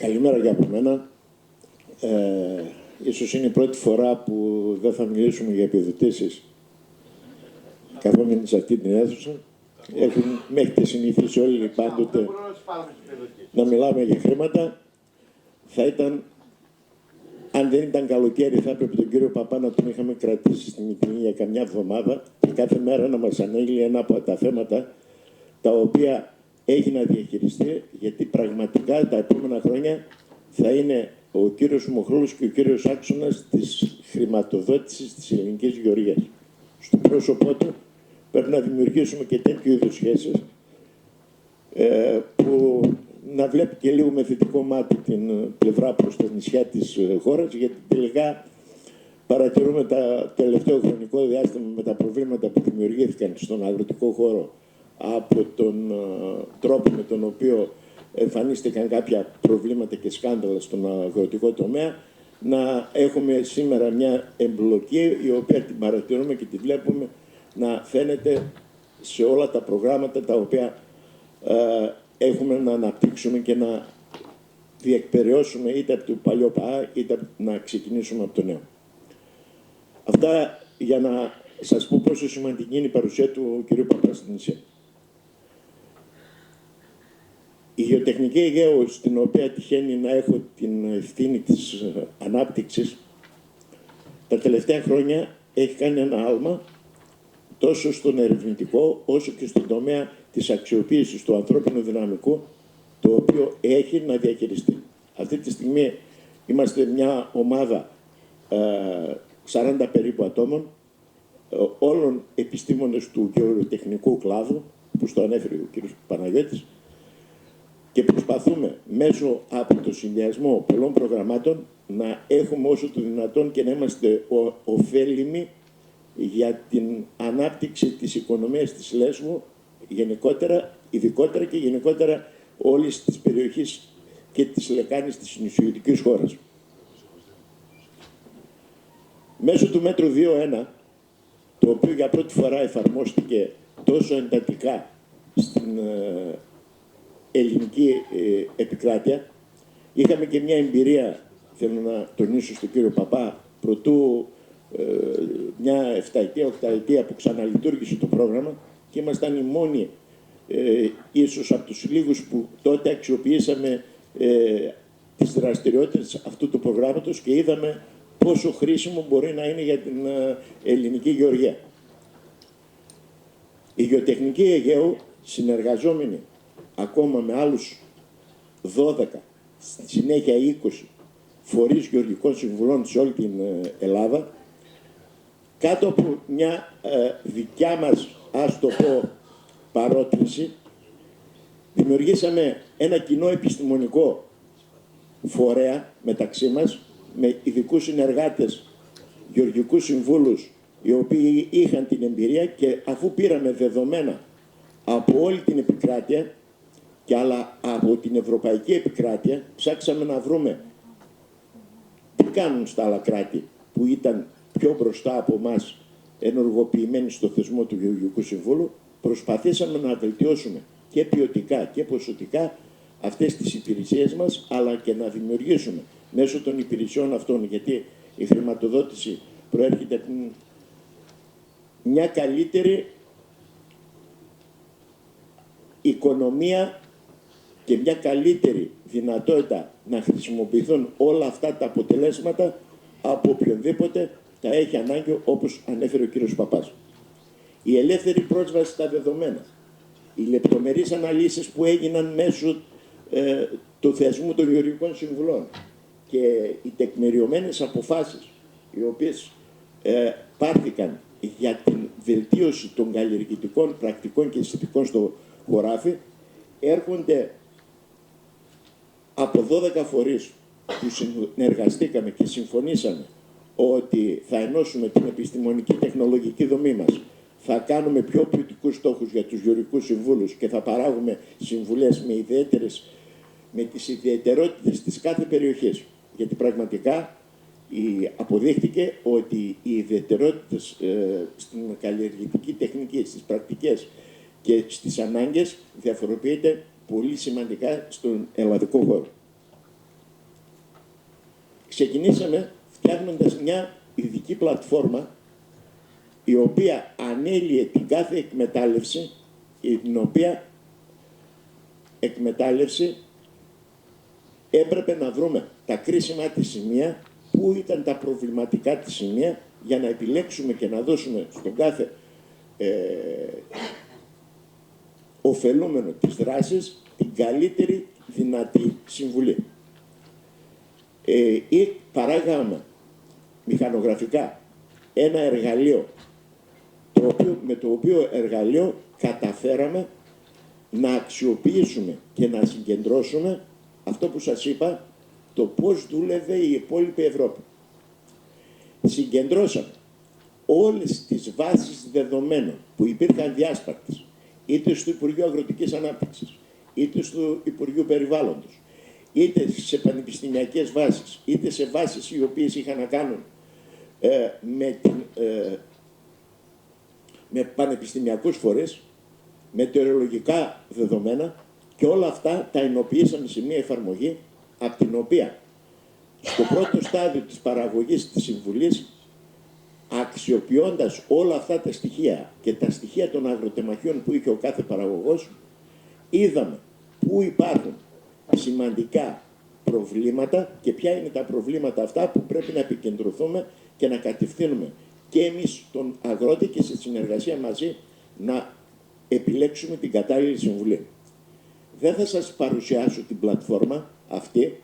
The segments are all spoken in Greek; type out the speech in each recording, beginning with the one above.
Καλημέρα και από μένα. Ίσως είναι η πρώτη φορά που δεν θα μιλήσουμε για επιδοτήσεις καθόμαστε σε αυτή την αίθουσα. Με έχετε συνηθίσει όλοι πάντοτε να μιλάμε για χρήματα. Θα ήταν, αν δεν ήταν καλοκαίρι, θα έπρεπε τον κύριο Παπά να τον είχαμε κρατήσει στη Μυτιλίνη για καμιά εβδομάδα και κάθε μέρα να μας ανέλυε ένα από τα θέματα τα οποία έχει να διαχειριστεί, γιατί πραγματικά τα επόμενα χρόνια θα είναι ο κύριος Μοχλούς και ο κύριος άξονας της χρηματοδότησης της ελληνικής γεωργίας. Στο πρόσωπό του πρέπει να δημιουργήσουμε και τέτοιου είδους σχέσεις που να βλέπει και λίγο με θετικό μάτι την πλευρά προς τα νησιά της χώρας, γιατί τελικά παρατηρούμε τα τελευταίο χρονικό διάστημα με τα προβλήματα που δημιουργήθηκαν στον αγροτικό χώρο από τον τρόπο με τον οποίο εμφανίστηκαν κάποια προβλήματα και σκάνδαλα στον αγροτικό τομέα, να έχουμε σήμερα μια εμπλοκή η οποία την παρατηρούμε και τη βλέπουμε να φαίνεται σε όλα τα προγράμματα τα οποία έχουμε να αναπτύξουμε και να διεκπεραιώσουμε είτε από το παλιό ΠΑΑ είτε να ξεκινήσουμε από το νέο. Αυτά για να σας πω πόσο σημαντική είναι η παρουσία του κ. Παπά στην νησιά. Η γεωτεχνική Αιγαίου, στην οποία τυχαίνει να έχω την ευθύνη της ανάπτυξης, τα τελευταία χρόνια έχει κάνει ένα άλμα τόσο στον ερευνητικό όσο και στον τομέα της αξιοποίησης του ανθρώπινου δυναμικού, το οποίο έχει να διαχειριστεί. Αυτή τη στιγμή είμαστε μια ομάδα 40 περίπου ατόμων, όλων επιστήμονες του γεωτεχνικού κλάδου, που στο ανέφερε ο κ. Παναγιώτης, και προσπαθούμε μέσω από το συνδυασμό πολλών προγραμμάτων να έχουμε όσο το δυνατόν και να είμαστε ωφέλιμοι για την ανάπτυξη της οικονομίας της Λέσβου γενικότερα, ειδικότερα και γενικότερα όλης της περιοχής και της λεκάνης της νησιωτικής χώρας. Μέσω του μέτρου 2.1, το οποίο για πρώτη φορά εφαρμόστηκε τόσο εντατικά στην ελληνική επικράτεια, είχαμε και μια εμπειρία, θέλω να τονίσω στον κύριο Παπά, προτού μια 7ετία-8ετία που ξαναλειτουργήσε το πρόγραμμα και ήμασταν οι μόνοι ίσως από τους λίγους που τότε αξιοποιήσαμε τις δραστηριότητες αυτού του προγράμματος και είδαμε πόσο χρήσιμο μπορεί να είναι για την ελληνική γεωργία. Η γεωτεχνική Αιγαίου, συνεργαζόμενη ακόμα με άλλους 12, στη συνέχεια 20 φορείς γεωργικών συμβουλών σε όλη την Ελλάδα, κάτω από μια δικιά μας, ας το πω, παρότριση, δημιουργήσαμε ένα κοινό επιστημονικό φορέα μεταξύ μας, με ειδικούς συνεργάτες, γεωργικούς συμβούλους, οι οποίοι είχαν την εμπειρία, και αφού πήραμε δεδομένα από όλη την επικράτεια και άλλα από την ευρωπαϊκή επικράτεια, ψάξαμε να βρούμε τι κάνουν στα άλλα κράτη που ήταν πιο μπροστά από εμάς ενεργοποιημένοι στο θεσμό του Γεωργικού Συμβούλου. Προσπαθήσαμε να βελτιώσουμε και ποιοτικά και ποσοτικά αυτές τις υπηρεσίες μας, αλλά και να δημιουργήσουμε μέσω των υπηρεσιών αυτών, γιατί η χρηματοδότηση προέρχεται από μια καλύτερη οικονομία και μια καλύτερη δυνατότητα να χρησιμοποιηθούν όλα αυτά τα αποτελέσματα από οποιονδήποτε τα έχει ανάγκη, όπως ανέφερε ο κύριος Παπάς. Η ελεύθερη πρόσβαση στα δεδομένα, οι λεπτομερείς αναλύσεις που έγιναν μέσω του θεσμού των γεωργικών συμβουλών και οι τεκμηριωμένες αποφάσεις οι οποίες πάρθηκαν για την βελτίωση των καλλιεργητικών πρακτικών και συνθηκών στο χωράφι, έρχονται από 12 φορείς που συνεργαστήκαμε και συμφωνήσαμε ότι θα ενώσουμε την επιστημονική τεχνολογική δομή μας, θα κάνουμε πιο ποιοτικούς στόχους για τους γεωργικούς συμβούλους και θα παράγουμε συμβουλές με τις ιδιαιτερότητες της κάθε περιοχής. Γιατί πραγματικά αποδείχτηκε ότι οι ιδιαιτερότητες στην καλλιεργητική τεχνική, στις πρακτικές και στις ανάγκες διαφοροποιείται πολύ σημαντικά στον ελλαδικό χώρο. ξεκινήσαμε φτιάχνοντας μια ειδική πλατφόρμα η οποία ανέλυε την κάθε εκμετάλλευση, την οποία εκμετάλλευση έπρεπε να βρούμε τα κρίσιμα της σημεία, πού ήταν τα προβληματικά της σημεία, για να επιλέξουμε και να δώσουμε στον κάθε ωφελούμενο της δράσης την καλύτερη δυνατή συμβουλή. Ή παράγαμε μηχανογραφικά ένα εργαλείο, με το οποίο εργαλείο καταφέραμε να αξιοποιήσουμε και να συγκεντρώσουμε αυτό που σας είπα, το πώς δούλευε η υπόλοιπη Ευρώπη. Συγκεντρώσαμε όλες τις βάσεις δεδομένων που υπήρχαν διάσπαρτες, είτε στο Υπουργείο Αγροτικής Ανάπτυξης, είτε στο Υπουργείο Περιβάλλοντος, είτε σε πανεπιστημιακές βάσεις, είτε σε βάσεις οι οποίες είχαν να κάνουν με πανεπιστημιακούς φορείς, μετεωρολογικά δεδομένα, και όλα αυτά τα ενοποιήσαμε σε μια εφαρμογή, από την οποία στο πρώτο στάδιο της παραγωγής της συμβουλής, αξιοποιώντας όλα αυτά τα στοιχεία και τα στοιχεία των αγροτεμαχίων που είχε ο κάθε παραγωγός, είδαμε πού υπάρχουν σημαντικά προβλήματα και ποια είναι τα προβλήματα αυτά που πρέπει να επικεντρωθούμε και να κατευθύνουμε και εμείς τον αγρότη και σε συνεργασία μαζί να επιλέξουμε την κατάλληλη συμβουλή. Δεν θα σας παρουσιάσω την πλατφόρμα αυτή.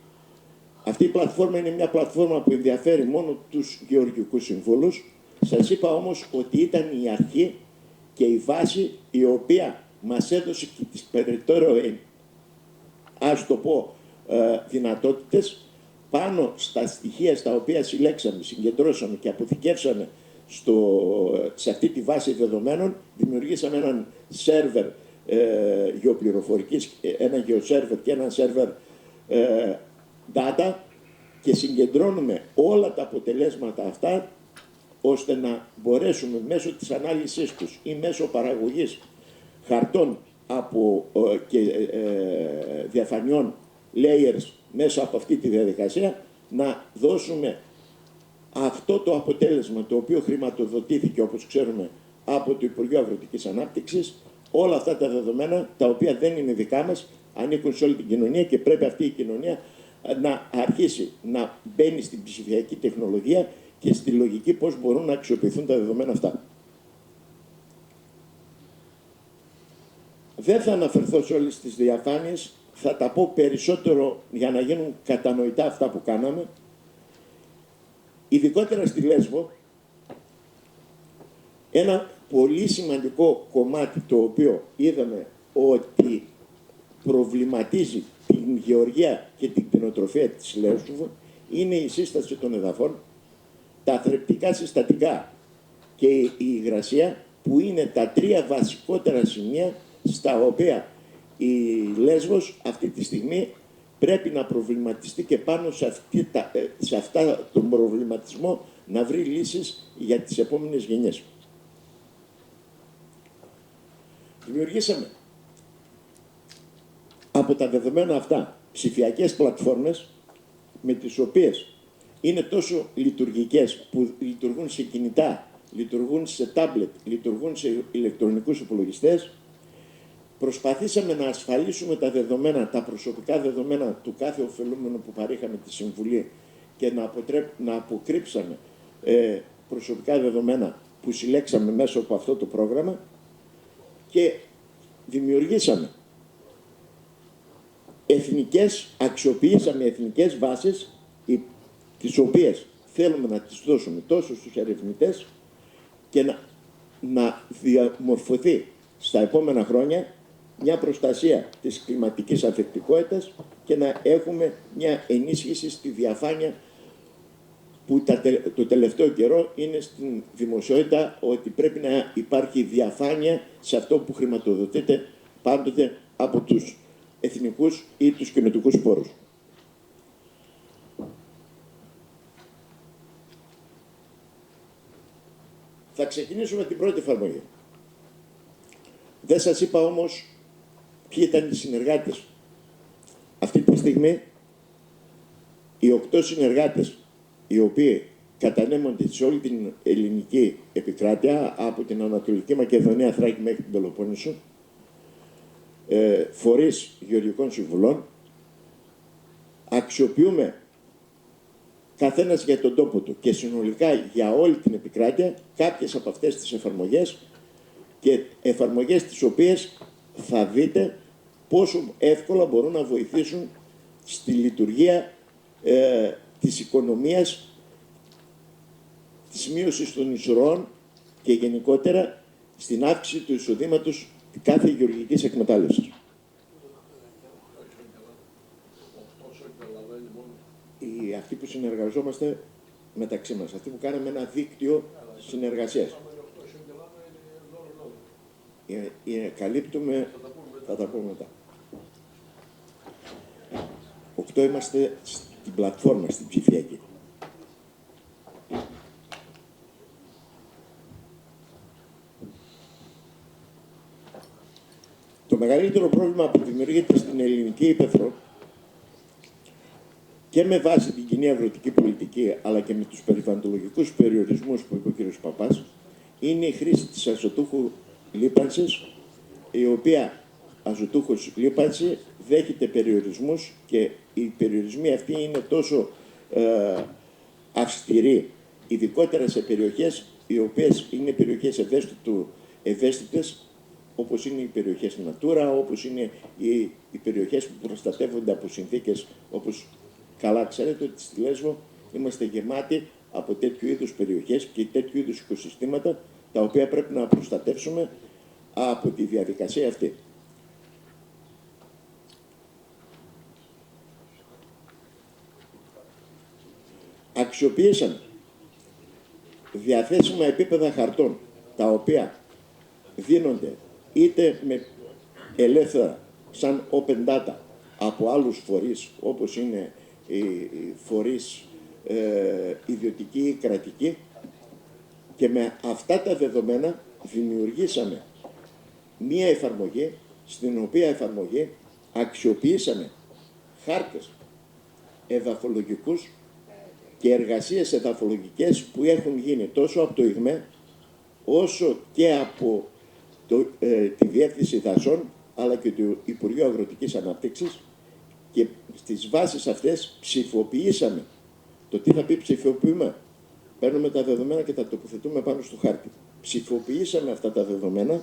Αυτή η πλατφόρμα είναι μια πλατφόρμα που ενδιαφέρει μόνο τους γεωργικούς συμβούλους. Σας είπα όμως ότι ήταν η αρχή και η βάση η οποία μας έδωσε και τις περαιτέρω, ας το πω, δυνατότητες πάνω στα στοιχεία στα οποία συλλέξαμε, συγκεντρώσαμε και αποθηκεύσαμε σε αυτή τη βάση δεδομένων. Δημιουργήσαμε έναν σερβερ γεωπληροφορικής, ένα γεωσέρβερ και ένα σερβερ data, και συγκεντρώνουμε όλα τα αποτελέσματα αυτά ώστε να μπορέσουμε μέσω της ανάλυσης τους ή μέσω παραγωγής χαρτών και διαφανειών layers μέσα από αυτή τη διαδικασία να δώσουμε αυτό το αποτέλεσμα, το οποίο χρηματοδοτήθηκε, όπως ξέρουμε, από το Υπουργείο Αγροτικής Ανάπτυξης. Όλα αυτά τα δεδομένα, τα οποία δεν είναι δικά μας, ανήκουν σε όλη την κοινωνία και πρέπει αυτή η κοινωνία να αρχίσει να μπαίνει στην ψηφιακή τεχνολογία και στη λογική πώς μπορούν να αξιοποιηθούν τα δεδομένα αυτά. Δεν θα αναφερθώ σε όλες τις διαφάνειες, θα τα πω περισσότερο για να γίνουν κατανοητά αυτά που κάναμε. Ειδικότερα στη Λέσβο, ένα πολύ σημαντικό κομμάτι το οποίο είδαμε ότι προβληματίζει την γεωργία και την κτηνοτροφία της Λέσβου είναι η σύσταση των εδαφών, τα θρεπτικά συστατικά και η υγρασία, που είναι τα τρία βασικότερα σημεία στα οποία η Λέσβος αυτή τη στιγμή πρέπει να προβληματιστεί και πάνω σε αυτά τον προβληματισμό να βρει λύσεις για τις επόμενες γενιές. Δημιουργήσαμε από τα δεδομένα αυτά ψηφιακές πλατφόρμες με τις οποίες είναι τόσο λειτουργικές, που λειτουργούν σε κινητά, λειτουργούν σε τάμπλετ, λειτουργούν σε ηλεκτρονικούς υπολογιστές. Προσπαθήσαμε να ασφαλίσουμε τα δεδομένα, τα προσωπικά δεδομένα του κάθε ωφελούμενου που παρήχαμε τη συμβουλή και να αποκρύψαμε προσωπικά δεδομένα που συλλέξαμε μέσω από αυτό το πρόγραμμα, και δημιουργήσαμε αξιοποιήσαμε εθνικές βάσεις, τις οποίες θέλουμε να τις δώσουμε τόσο στους ερευνητές και να διαμορφωθεί στα επόμενα χρόνια μια προστασία της κλιματικής ανθεκτικότητας και να έχουμε μια ενίσχυση στη διαφάνεια, που το τελευταίο καιρό είναι στην δημοσιότητα ότι πρέπει να υπάρχει διαφάνεια σε αυτό που χρηματοδοτείται πάντοτε από τους εθνικούς ή τους κοινοτικούς πόρους. Θα ξεκινήσουμε την πρώτη εφαρμογή. Δεν σας είπα όμως ποιοι ήταν οι συνεργάτες. Αυτή τη στιγμή οι 8 συνεργάτες οι οποίοι κατανέμονται σε όλη την ελληνική επικράτεια, από την Ανατολική Μακεδονία, Θράκη μέχρι την Πελοπόννησο, φορείς γεωργικών συμβουλών. Αξιοποιούμε καθένας για τον τόπο του και συνολικά για όλη την επικράτεια κάποιες από αυτές τις εφαρμογές, και εφαρμογές τις οποίες θα δείτε πόσο εύκολα μπορούν να βοηθήσουν στη λειτουργία της οικονομίας, της μείωσης των εισρωών και γενικότερα στην αύξηση του εισοδήματος κάθε γεωργικής εκμετάλλευσης. Αυτοί που συνεργαζόμαστε μεταξύ μας, αυτοί που κάναμε ένα δίκτυο συνεργασίας. Καλύπτουμε, θα τα πούμε μετά. 8 είμαστε στην πλατφόρμα, στην ψηφιακή. Το μεγαλύτερο πρόβλημα που δημιουργείται στην ελληνική ύπαιθρο και με βάση την κοινή αγροτική πολιτική, αλλά και με τους περιβαλλοντολογικούς περιορισμούς που είπε ο κ. Παπάς, είναι η χρήση της αζωτούχου λίπανσης, η οποία αζωτούχος λίπανση δέχεται περιορισμούς, και οι περιορισμοί αυτοί είναι τόσο αυστηροί, ειδικότερα σε περιοχές οι οποίες είναι περιοχές ευαίσθητες, όπως είναι οι περιοχές Natura, όπως είναι οι περιοχές που προστατεύονται από συνθήκες, όπως καλά ξέρετε ότι στη Λέσβο είμαστε γεμάτοι από τέτοιου είδους περιοχές και τέτοιου είδους οικοσυστήματα, τα οποία πρέπει να προστατεύσουμε από τη διαδικασία αυτή. Αξιοποίησαμε διαθέσιμα επίπεδα χαρτών, τα οποία δίνονται είτε με ελεύθερα σαν open data από άλλους φορείς, όπως είναι οι φορείς ιδιωτικοί ή κρατικοί, και με αυτά τα δεδομένα δημιουργήσαμε μία εφαρμογή, στην οποία εφαρμογή αξιοποιήσαμε χάρτες εδαφολογικούς και εργασίες εδαφολογικές που έχουν γίνει τόσο από το ΙΓΜΕ όσο και από τη Διεύθυνση Δασών, αλλά και το Υπουργείο Αγροτικής Ανάπτυξης, και στις βάσεις αυτές ψηφοποιήσαμε. Το τι θα πει ψηφοποιούμε? Παίρνουμε τα δεδομένα και τα τοποθετούμε πάνω στο χάρτη. Ψηφοποιήσαμε αυτά τα δεδομένα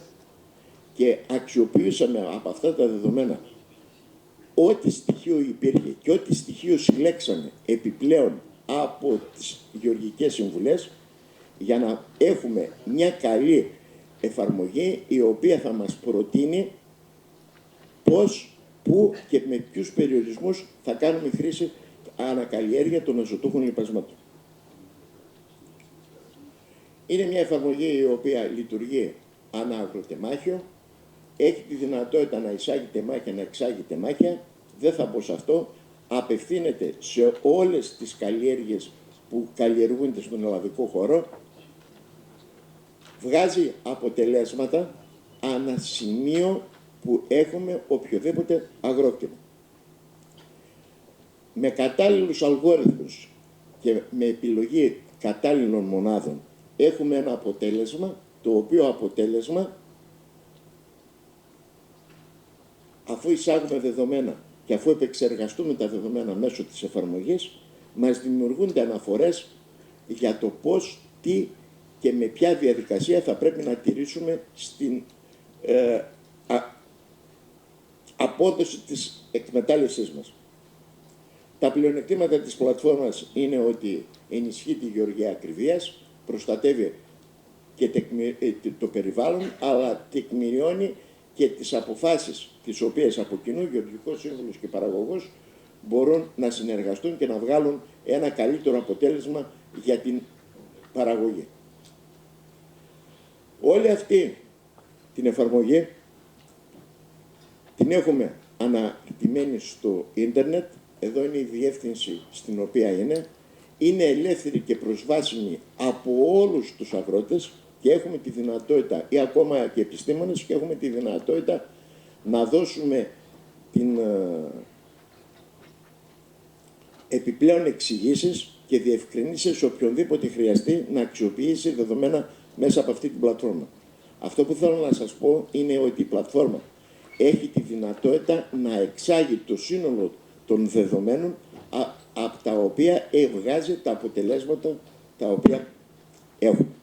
και αξιοποιήσαμε από αυτά τα δεδομένα ό,τι στοιχείο υπήρχε και ό,τι στοιχείο συλλέξαμε επιπλέον από τις γεωργικές συμβουλές, για να έχουμε μια καλή εφαρμογή, η οποία θα μας προτείνει πώς, πού και με ποιους περιορισμούς θα κάνουμε χρήση ανακαλλιέργεια των αζωτούχων λιπασμάτων. Είναι μια εφαρμογή η οποία λειτουργεί ανά αγροτεμάχιο, έχει τη δυνατότητα να εισάγει τεμάχια, να εξάγει τεμάχια, δεν θα πω σε αυτό, απευθύνεται σε όλες τις καλλιέργειες που καλλιεργούνται στον ελλαδικό χώρο, βγάζει αποτελέσματα ανά σημείο που έχουμε οποιοδήποτε αγρόκτημα. Με κατάλληλους αλγόριθμους και με επιλογή κατάλληλων μονάδων έχουμε ένα αποτέλεσμα, το οποίο αποτέλεσμα, αφού εισάγουμε δεδομένα και αφού επεξεργαστούμε τα δεδομένα μέσω της εφαρμογής, μας δημιουργούνται αναφορές για το πώς, τι και με ποια διαδικασία θα πρέπει να τηρήσουμε στην απόδοση της εκμετάλλευσής μας. Τα πλεονεκτήματα της πλατφόρμας είναι ότι ενισχύει τη γεωργία ακριβίας, προστατεύει και το περιβάλλον, αλλά τεκμηριώνει και τις αποφάσεις τις οποίες από κοινού γεωργικός σύμβουλος και παραγωγός μπορούν να συνεργαστούν και να βγάλουν ένα καλύτερο αποτέλεσμα για την παραγωγή. Όλη αυτή την εφαρμογή την έχουμε αναρτημένη στο ίντερνετ. Εδώ είναι η διεύθυνση στην οποία είναι ελεύθερη και προσβάσιμη από όλους τους αγρότες, και έχουμε τη δυνατότητα, ή ακόμα και επιστήμονες, και έχουμε τη δυνατότητα να δώσουμε την επιπλέον εξηγήσεις και διευκρινίσεις σε οποιονδήποτε χρειαστεί να αξιοποιήσει δεδομένα μέσα από αυτή την πλατφόρμα. Αυτό που θέλω να σας πω είναι ότι η πλατφόρμα έχει τη δυνατότητα να εξάγει το σύνολο των δεδομένων από τα οποία βγάζει τα αποτελέσματα τα οποία έχουν.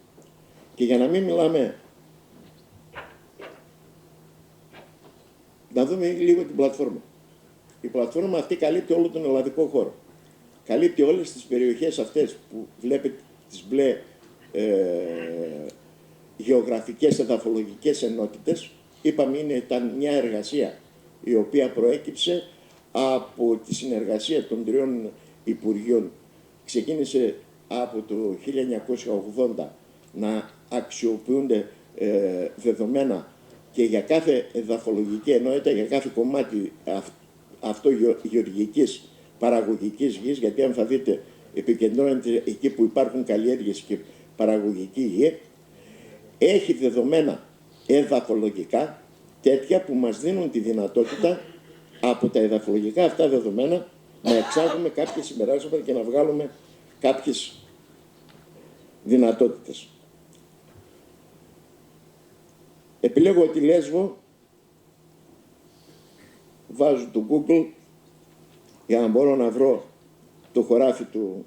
Και για να μην μιλάμε, να δούμε λίγο την πλατφόρμα. Η πλατφόρμα αυτή καλύπτει όλο τον ελλαδικό χώρο. Καλύπτει όλες τις περιοχές αυτές που βλέπετε, τις μπλε γεωγραφικές εδαφολογικές ενότητες. Είπαμε, ήταν μια εργασία η οποία προέκυψε από τη συνεργασία των τριών Υπουργείων. Ξεκίνησε από το 1980 να αξιοποιούνται δεδομένα και για κάθε εδαφολογική ενότητα, για κάθε κομμάτι αυτογεωργικής παραγωγικής γης, γιατί αν θα δείτε επικεντρώνεται εκεί που υπάρχουν καλλιέργειες και παραγωγική γη, έχει δεδομένα εδαφολογικά τέτοια που μας δίνουν τη δυνατότητα από τα εδαφολογικά αυτά δεδομένα να εξάγουμε κάποιες συμπεράσματα και να βγάλουμε κάποιες δυνατότητες. Επιλέγω τη Λέσβο, βάζω το Google για να μπορώ να βρω το χωράφι του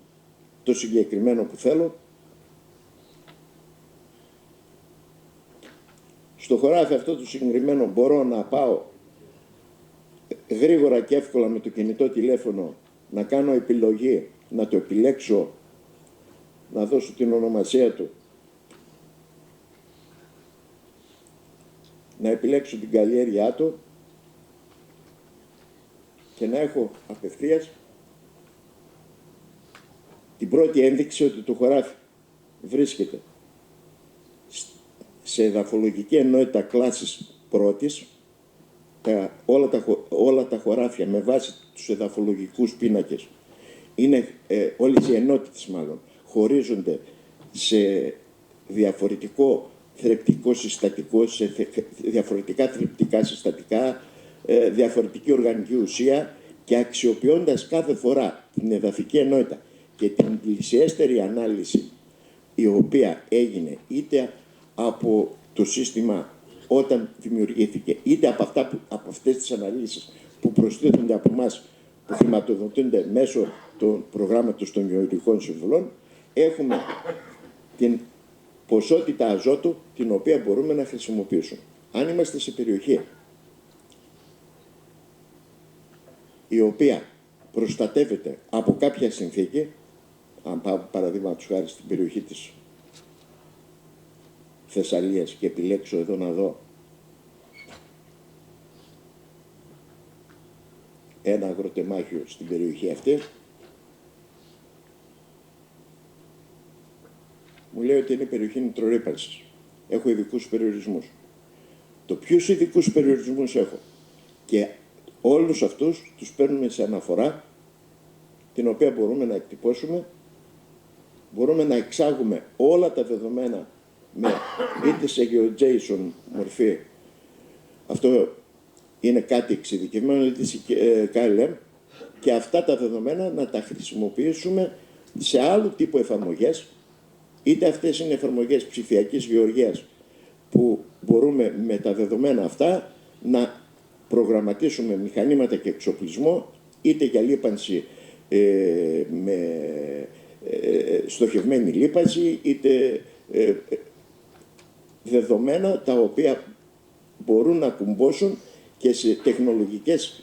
το συγκεκριμένο που θέλω. Στο χωράφι αυτό το συγκεκριμένο μπορώ να πάω γρήγορα και εύκολα με το κινητό τηλέφωνο, να κάνω επιλογή, να το επιλέξω, να δώσω την ονομασία του, να επιλέξω την καλλιέργειά του και να έχω απευθείας την πρώτη ένδειξη ότι το χωράφι βρίσκεται σε εδαφολογική ενότητα κλάσης πρώτης. Όλα τα χωράφια με βάση τους εδαφολογικούς πίνακες είναι, όλες οι ενότητες μάλλον, χωρίζονται σε διαφορετικό θρεπτικό συστατικό, σε διαφορετικά θρεπτικά συστατικά, διαφορετική οργανική ουσία, και αξιοποιώντας κάθε φορά την εδαφική ενότητα και την πλησιέστερη ανάλυση η οποία έγινε είτε από το σύστημα όταν δημιουργήθηκε, είτε από αυτές τις αναλύσεις που προστίθενται από εμάς, που χρηματοδοτούνται μέσω του προγράμματος των γεωργικών συμβουλών, έχουμε την ποσότητα αζότου την οποία μπορούμε να χρησιμοποιήσουμε. Αν είμαστε σε περιοχή η οποία προστατεύεται από κάποια συνθήκη, αν πάω παραδείγματος χάρη στην περιοχή της Θεσσαλίας και επιλέξω εδώ να δω ένα αγροτεμάχιο στην περιοχή αυτή, μου λέει ότι είναι περιοχή νητρορύπανσης. Έχω ειδικούς περιορισμούς. Το ποιους ειδικούς περιορισμούς έχω? Και όλους αυτούς τους παίρνουμε σε αναφορά, την οποία μπορούμε να εκτυπώσουμε, μπορούμε να εξάγουμε όλα τα δεδομένα είτε σε GeoJSON μορφή, αυτό είναι κάτι εξειδικευμένο, είτε σε KLM, και αυτά τα δεδομένα να τα χρησιμοποιήσουμε σε άλλου τύπου εφαρμογές, είτε αυτές είναι εφαρμογές ψηφιακής γεωργίας που μπορούμε με τα δεδομένα αυτά να προγραμματίσουμε μηχανήματα και εξοπλισμό, είτε για λίπανση με στοχευμένη λίπανση, είτε δεδομένα τα οποία μπορούν να κουμπώσουν και σε τεχνολογικές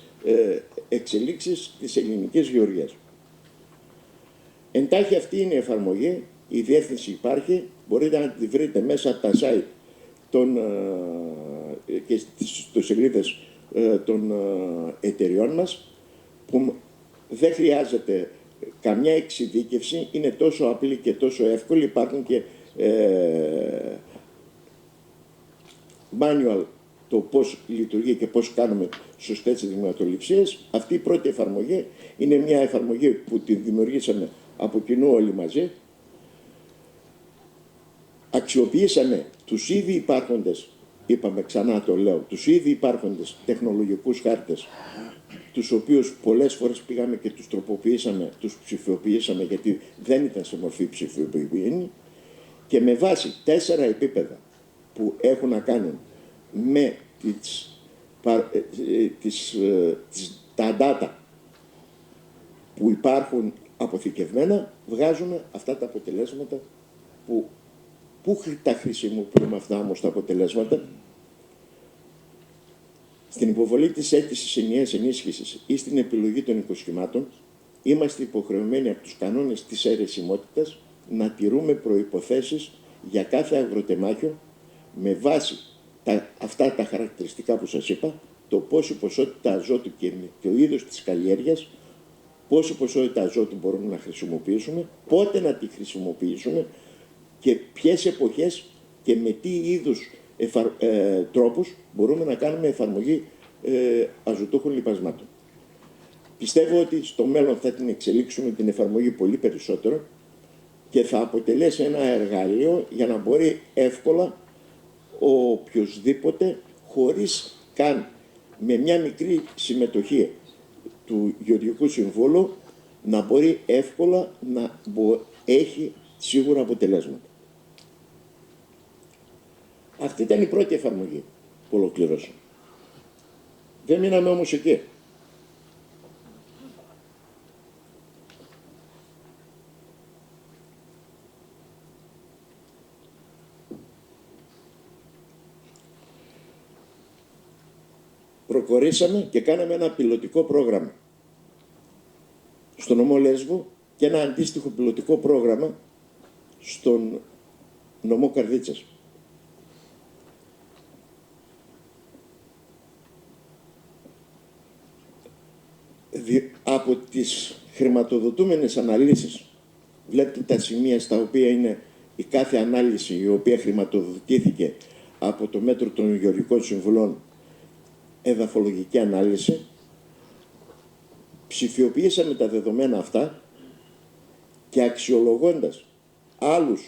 εξελίξεις της ελληνικής γεωργίας. Εντάχει αυτή είναι η εφαρμογή, η διεύθυνση υπάρχει, μπορείτε να τη βρείτε μέσα από τα site και στις σελίδες των εταιριών μας, που δεν χρειάζεται καμιά εξειδίκευση, είναι τόσο απλή και τόσο εύκολη, υπάρχουν και manual το πώς λειτουργεί και πώς κάνουμε σωστές δειγματοληψίες. Αυτή η πρώτη εφαρμογή είναι μια εφαρμογή που τη δημιουργήσαμε από κοινού όλοι μαζί. Αξιοποιήσαμε τους ήδη υπάρχοντες είπαμε, ξανά το λέω, τους ήδη υπάρχοντες τεχνολογικούς χάρτες, τους οποίους πολλές φορές πήγαμε και τους τροποποιήσαμε, τους ψηφιοποιήσαμε, γιατί δεν ήταν σε μορφή ψηφιοποιημένη, και με βάση 4 επίπεδα που έχουν να κάνουν με τα data που υπάρχουν αποθηκευμένα, βγάζουμε αυτά τα αποτελέσματα που τα χρησιμοποιούμε αυτά όμως τα αποτελέσματα στην υποβολή της αίτησης ενιαίας ενίσχυσης ή στην επιλογή των οικοσχημάτων. Είμαστε υποχρεωμένοι από τους κανόνες της αιρεσιμότητας να τηρούμε προϋποθέσεις για κάθε αγροτεμάχιο με βάση αυτά τα χαρακτηριστικά που σας είπα, το πόση ποσότητα αζότου και το είδος της καλλιέργειας, πόση ποσότητα αζότου μπορούμε να χρησιμοποιήσουμε, πότε να τη χρησιμοποιήσουμε και ποιες εποχές και με τι είδους τρόπους μπορούμε να κάνουμε εφαρμογή αζωτούχων λιπασμάτων. Πιστεύω ότι στο μέλλον θα την εξελίξουμε την εφαρμογή πολύ περισσότερο και θα αποτελέσει ένα εργαλείο για να μπορεί εύκολα ο οποιοσδήποτε, χωρίς καν με μια μικρή συμμετοχή του Γεωργικού Συμβούλου, να μπορεί εύκολα να έχει σίγουρα αποτελέσματα. Αυτή ήταν η πρώτη εφαρμογή που ολοκληρώσαμε. Δεν μείναμε όμως εκεί. Προχωρήσαμε και κάναμε ένα πιλωτικό πρόγραμμα στον νομό Λέσβου και ένα αντίστοιχο πιλωτικό πρόγραμμα στον νομό Καρδίτσας. Από τις χρηματοδοτούμενες αναλύσεις, βλέπετε τα σημεία στα οποία είναι η κάθε ανάλυση η οποία χρηματοδοτήθηκε από το μέτρο των Γεωργικών Συμβουλών, εδαφολογική ανάλυση, ψηφιοποιήσαμε τα δεδομένα αυτά και αξιολογώντας άλλους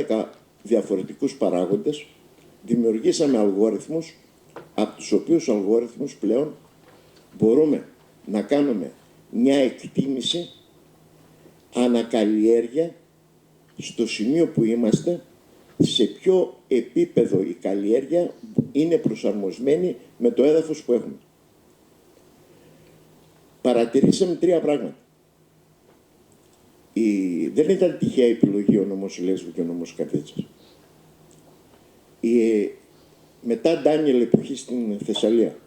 12 διαφορετικούς παράγοντες, δημιουργήσαμε αλγόριθμους, από τους οποίους αλγόριθμους πλέον μπορούμε να κάνουμε μια εκτίμηση ανακαλλιέργεια στο σημείο που είμαστε, σε ποιο επίπεδο η καλλιέργεια είναι προσαρμοσμένη με το έδαφος που έχουμε. Παρατηρήσαμε 3 πράγματα. Δεν ήταν τυχαία επιλογή ο νομός Λέσβου και ο νομός Καρδίτσας. Μετά Ντάνιελ εποχή στην Θεσσαλία,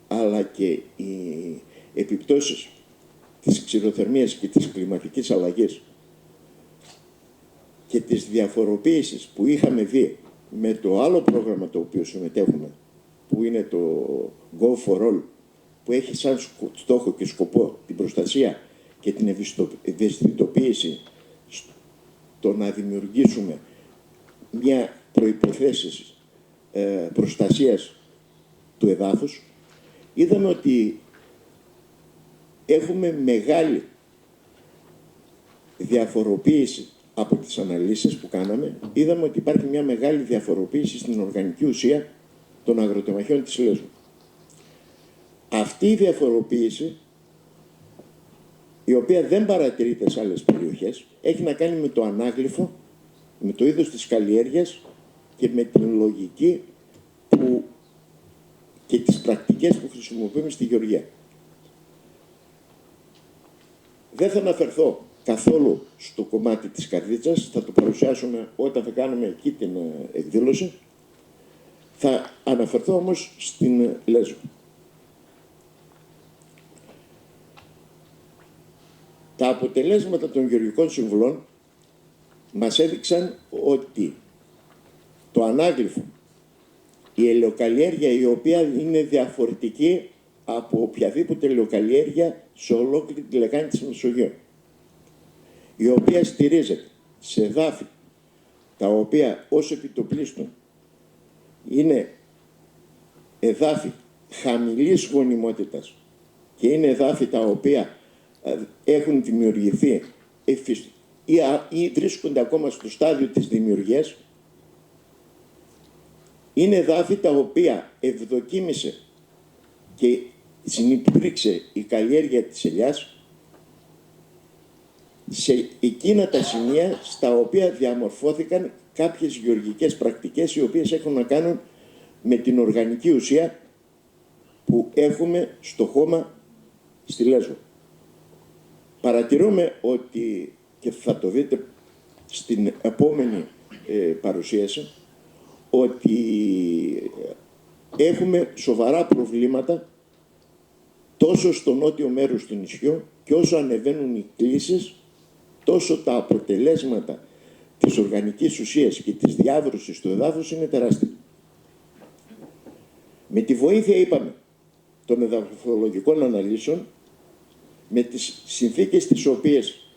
αλλά και οι επιπτώσεις της ξηροθερμίας και της κλιματικής αλλαγής και της διαφοροποίησης που είχαμε δει με το άλλο πρόγραμμα το οποίο συμμετέχουμε, που είναι το Go for All, που έχει σαν στόχο και σκοπό την προστασία και την ευαισθητοποίηση στο να δημιουργήσουμε μια προϋποθέσεις προστασίας του εδάφους, είδαμε ότι έχουμε μεγάλη διαφοροποίηση από τις αναλύσεις που κάναμε. Είδαμε ότι υπάρχει μια μεγάλη διαφοροποίηση στην οργανική ουσία των αγροτεμαχίων της Λέσβου. Αυτή η διαφοροποίηση, η οποία δεν παρατηρείται σε άλλες περιοχές, έχει να κάνει με το ανάγλυφο, με το είδος της καλλιέργειας και με την λογική και τις πρακτικές που χρησιμοποιούμε στη γεωργία. Δεν θα αναφερθώ καθόλου στο κομμάτι της Καρδίτσας, θα το παρουσιάσουμε όταν θα κάνουμε εκεί την εκδήλωση. Θα αναφερθώ όμως στην Λέσβο. Τα αποτελέσματα των Γεωργικών Συμβουλών μας έδειξαν ότι το ανάγλυφο, η ελαιοκαλλιέργεια, η οποία είναι διαφορετική από οποιαδήποτε ελαιοκαλλιέργεια σε ολόκληρη τη λεκάνη της Μεσογείου, η οποία στηρίζεται σε εδάφη τα οποία ως επιτοπλίστων είναι εδάφη χαμηλής γονιμότητας και είναι εδάφη τα οποία έχουν δημιουργηθεί ή βρίσκονται ακόμα στο στάδιο της δημιουργίας, Είναι εδάφη τα οποία ευδοκίμησε και συνυπήρξε η καλλιέργεια της ελιάς σε εκείνα τα σημεία στα οποία διαμορφώθηκαν κάποιες γεωργικές πρακτικές οι οποίες έχουν να κάνουν με την οργανική ουσία που έχουμε στο χώμα στη Λέσβο. Παρατηρούμε ότι, και θα το δείτε στην επόμενη παρουσίαση, ότι έχουμε σοβαρά προβλήματα τόσο στο νότιο μέρος του νησιού και όσο ανεβαίνουν οι κλίσεις, τόσο τα αποτελέσματα της οργανικής ουσίας και της διάβρωσης του εδάφους είναι τεράστια. Με τη βοήθεια, είπαμε, των εδαφολογικών αναλύσεων, με τις συνθήκες τις οποίες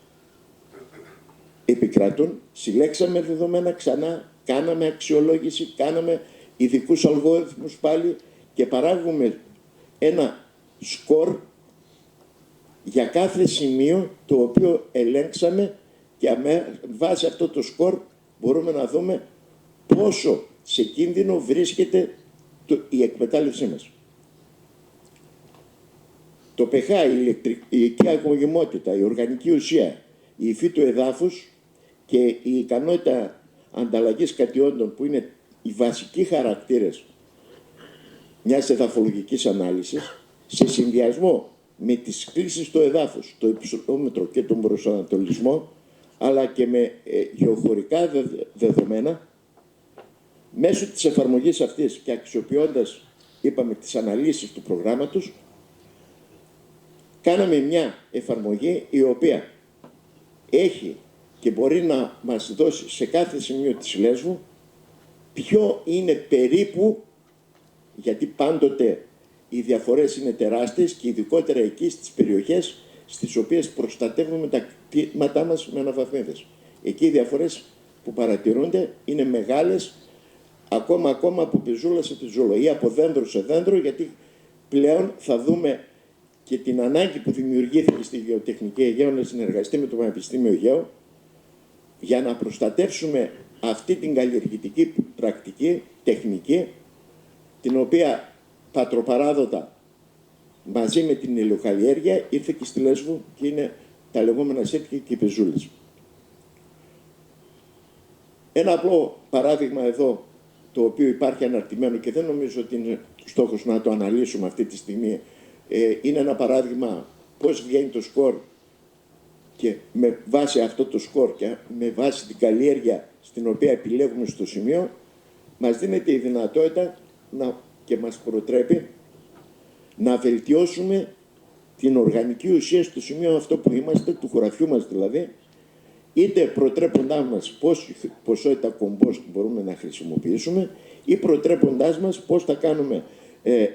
επικρατούν, συλλέξαμε δεδομένα ξανά, κάναμε αξιολόγηση, κάναμε ειδικούς αλγόριθμους πάλι και παράγουμε ένα σκορ για κάθε σημείο το οποίο ελέγξαμε και με βάση αυτό το σκορ μπορούμε να δούμε πόσο σε κίνδυνο βρίσκεται η εκμετάλλευσή μας. Το pH, η ηλεκτρική αγωγημότητα, η οργανική ουσία, η υφή του εδάφους και η ικανότητα ανταλλαγής κατιόντων που είναι οι βασικοί χαρακτήρες μιας εδαφολογικής ανάλυσης, σε συνδυασμό με τις κλίσεις του εδάφους, το υψηλόμετρο και τον προσανατολισμό, αλλά και με γεωχωρικά δεδομένα, μέσω της εφαρμογής αυτής και αξιοποιώντας, είπαμε, τις αναλύσεις του προγράμματος, κάναμε μια εφαρμογή η οποία έχει και μπορεί να μας δώσει σε κάθε σημείο της Λέσβου ποιο είναι περίπου, γιατί πάντοτε οι διαφορές είναι τεράστιες και ειδικότερα εκεί στις περιοχές στις οποίες προστατεύουμε τα κτήματά μας με αναβαθμίδες. Εκεί οι διαφορές που παρατηρούνται είναι μεγάλες, ακόμα από πεζούλα σε πεζούλα ή από δέντρο σε δέντρο, γιατί πλέον θα δούμε και την ανάγκη που δημιουργήθηκε στη Γεωτεχνική Αιγαίου να συνεργαστεί με το Πανεπιστήμιο Αιγαίου για να προστατεύσουμε αυτή την καλλιεργητική πρακτική, τεχνική, την οποία πατροπαράδοτα μαζί με την ηλιοκαλλιέργεια ήρθε και στη Λέσβο και είναι τα λεγόμενα σέτια και οι πεζούλες. Ένα απλό παράδειγμα εδώ, το οποίο υπάρχει αναρτημένο και δεν νομίζω ότι είναι στόχος να το αναλύσουμε αυτή τη στιγμή, είναι ένα παράδειγμα πώς βγαίνει το σκορ και με βάση αυτό το σκορ και με βάση την καλλιέργεια στην οποία επιλέγουμε στο σημείο, μας δίνεται η δυνατότητα και μας προτρέπει να βελτιώσουμε την οργανική ουσία στο σημείο αυτό που είμαστε, του χωραφιού μας δηλαδή, είτε προτρέποντάς μας πόση ποσότητα κομπόστ μπορούμε να χρησιμοποιήσουμε ή προτρέποντάς μας πώς θα κάνουμε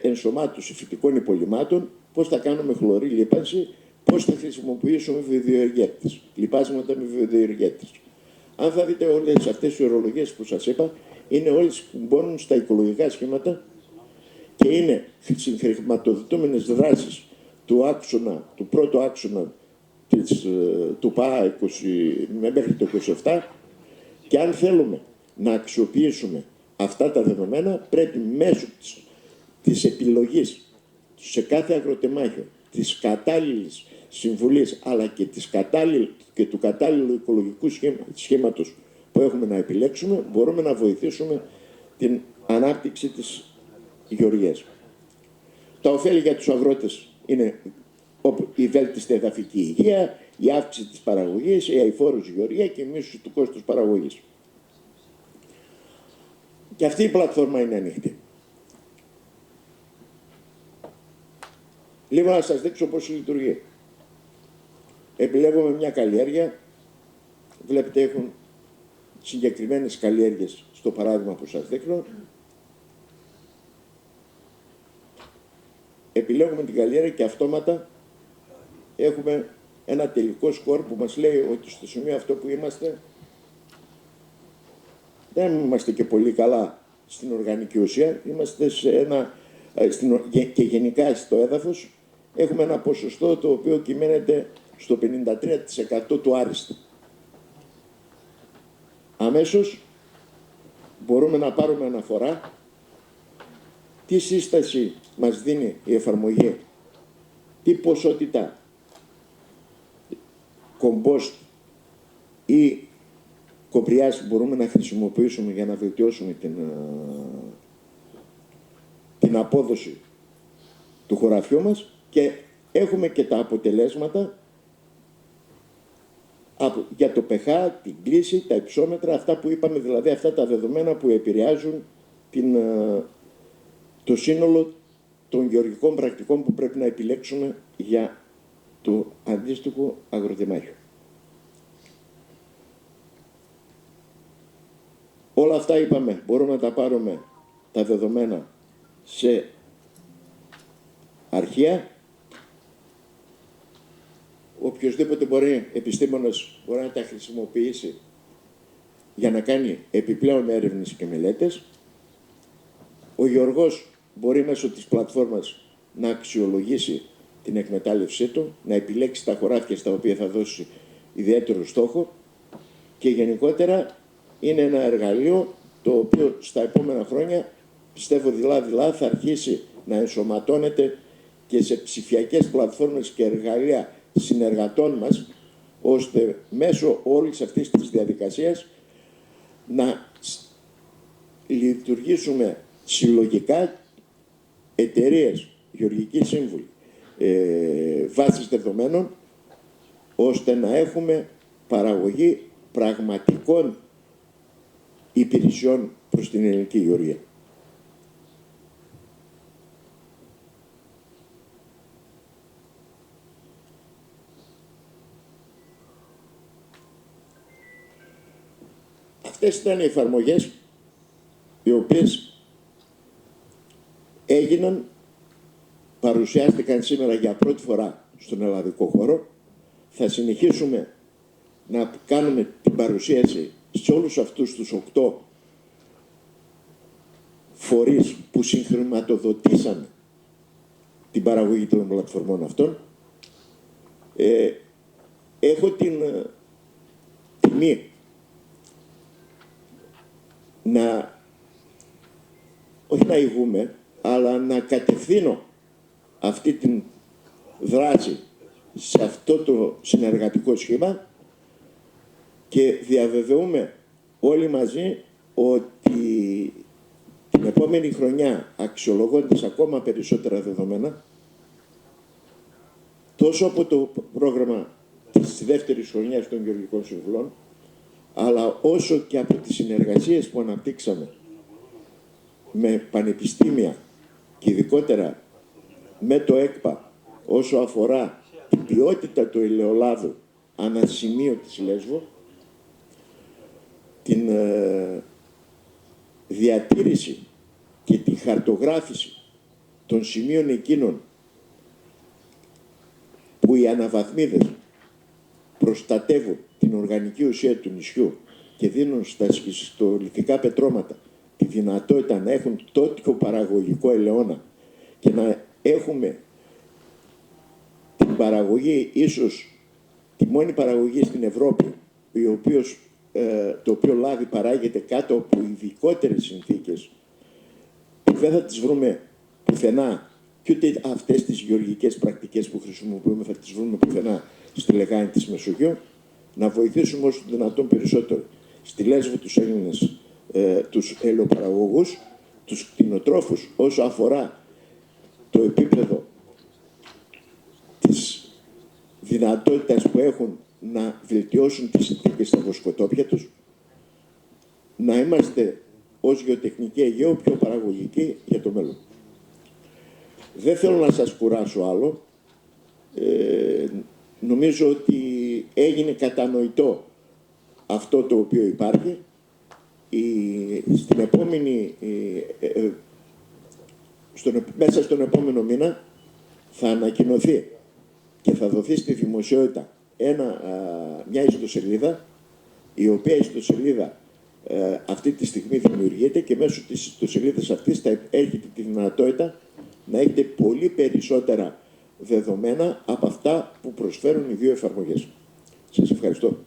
ενσωμάτωση φυτικών υπολειμμάτων, πώς θα κάνουμε χλωρή λίπανση, πώς θα χρησιμοποιήσουμε βιοδιεργέτες, λιπάσματα με βιοδιεργέτες. Αν θα δείτε όλες αυτές οι ορολογίες που σας είπα, είναι όλες που μπαίνουν στα οικολογικά σχήματα και είναι συγχρηματοδοτούμενες δράσεις του πρώτου άξονα του ΠΑ μέχρι το 27, και αν θέλουμε να αξιοποιήσουμε αυτά τα δεδομένα πρέπει μέσω της επιλογής σε κάθε αγροτεμάχιο, της κατάλληλης συμβουλής αλλά και του κατάλληλου οικολογικού σχήματος που έχουμε να επιλέξουμε, μπορούμε να βοηθήσουμε την ανάπτυξη της γεωργίας. Τα ωφέλη για τους αγρότες είναι η βέλτιστη εδαφική υγεία, η αύξηση της παραγωγής, η αειφόρος γεωργία και η μείωση του κόστους παραγωγής. Και αυτή η πλατφόρμα είναι ανοιχτή. Λίγο να σας δείξω πώς λειτουργεί. Επιλέγουμε μια καλλιέργεια. Βλέπετε έχουν συγκεκριμένες καλλιέργειες στο παράδειγμα που σας δείχνω. Επιλέγουμε την καλλιέργεια και αυτόματα έχουμε ένα τελικό σκορ που μας λέει ότι στο σημείο αυτό που είμαστε δεν είμαστε και πολύ καλά στην οργανική ουσία, είμαστε και γενικά στο έδαφος έχουμε ένα ποσοστό το οποίο κυμαίνεται στο 53% του άριστου. Αμέσως μπορούμε να πάρουμε αναφορά τι σύσταση μας δίνει η εφαρμογή, τι ποσότητα κομπόστ ή κοπριάς μπορούμε να χρησιμοποιήσουμε για να βελτιώσουμε την απόδοση του χωραφιού μας, και έχουμε και τα αποτελέσματα για το pH, την κλίση, τα υψόμετρα, αυτά που είπαμε, δηλαδή αυτά τα δεδομένα που επηρεάζουν το σύνολο των γεωργικών πρακτικών που πρέπει να επιλέξουμε για το αντίστοιχο αγροτεμάχιο. Όλα αυτά είπαμε, μπορούμε να τα πάρουμε τα δεδομένα σε αρχεία. Οποιοςδήποτε επιστήμονας μπορεί να τα χρησιμοποιήσει για να κάνει επιπλέον έρευνες και μελέτες. Ο γεωργός μπορεί μέσω της πλατφόρμας να αξιολογήσει την εκμετάλλευσή του, να επιλέξει τα χωράφια στα οποία θα δώσει ιδιαίτερο στόχο, και γενικότερα είναι ένα εργαλείο το οποίο στα επόμενα χρόνια, πιστεύω δειλά-δειλά, θα αρχίσει να ενσωματώνεται και σε ψηφιακές πλατφόρμες και εργαλεία συνεργατών μας, ώστε μέσω όλης αυτής της διαδικασίας να λειτουργήσουμε συλλογικά, εταιρείες, γεωργικοί σύμβουλοι, βάσεις δεδομένων, ώστε να έχουμε παραγωγή πραγματικών υπηρεσιών προς την ελληνική γεωργία. Αυτές ήταν οι εφαρμογές οι οποίες έγιναν, παρουσιάστηκαν σήμερα για πρώτη φορά στον ελλαδικό χώρο. Θα συνεχίσουμε να κάνουμε την παρουσίαση σε όλους αυτούς τους 8 φορείς που συγχρηματοδοτήσαν την παραγωγή των πλατφορμών αυτών. Έχω την τιμή όχι να ηγούμε, αλλά να κατευθύνω αυτή την δράση σε αυτό το συνεργατικό σχήμα, και διαβεβαιούμε όλοι μαζί ότι την επόμενη χρονιά, αξιολογώντας ακόμα περισσότερα δεδομένα, τόσο από το πρόγραμμα της δεύτερης χρονιάς των Γεωργικών Συμβουλών, αλλά όσο και από τις συνεργασίες που αναπτύξαμε με πανεπιστήμια και ειδικότερα με το ΕΚΠΑ όσο αφορά την ποιότητα του ελαιολάδου ανά σημείο της Λέσβου, την διατήρηση και τη χαρτογράφηση των σημείων εκείνων που οι αναβαθμίδες προστατεύουν την οργανική ουσία του νησιού και δίνουν στα σχιστολιθικά πετρώματα τη δυνατότητα να έχουν τότικο παραγωγικό ελαιόνα και να έχουμε την παραγωγή, ίσως τη μόνη παραγωγή στην Ευρώπη, το οποίο λάδι παράγεται κάτω από ειδικότερες συνθήκες που δεν θα τις βρούμε πουθενά, και ούτε αυτές τις γεωργικές πρακτικές που χρησιμοποιούμε θα τις βρούμε πουθενά στη λεκάνη της Μεσογείου. Να βοηθήσουμε όσο δυνατόν περισσότερο στη Λέσβο τους Έλληνες, τους ελαιοπαραγωγούς, τους κτηνοτρόφους, όσο αφορά το επίπεδο της δυνατότητας που έχουν να βελτιώσουν τις συνθήκες στα βοσκοτόπια τους, να είμαστε ως γεωτεχνική Αιγαίο πιο παραγωγικοί για το μέλλον. Δεν θέλω να σας κουράσω άλλο. Νομίζω ότι έγινε κατανοητό αυτό το οποίο υπάρχει. Μέσα στον επόμενο μήνα θα ανακοινωθεί και θα δοθεί στη δημοσιότητα μια ιστοσελίδα, η οποία ιστοσελίδα αυτή τη στιγμή δημιουργείται, και μέσω της ιστοσελίδας αυτής θα έχετε τη δυνατότητα να έχετε πολύ περισσότερα δεδομένα από αυτά που προσφέρουν οι δύο εφαρμογές. Σας ευχαριστώ.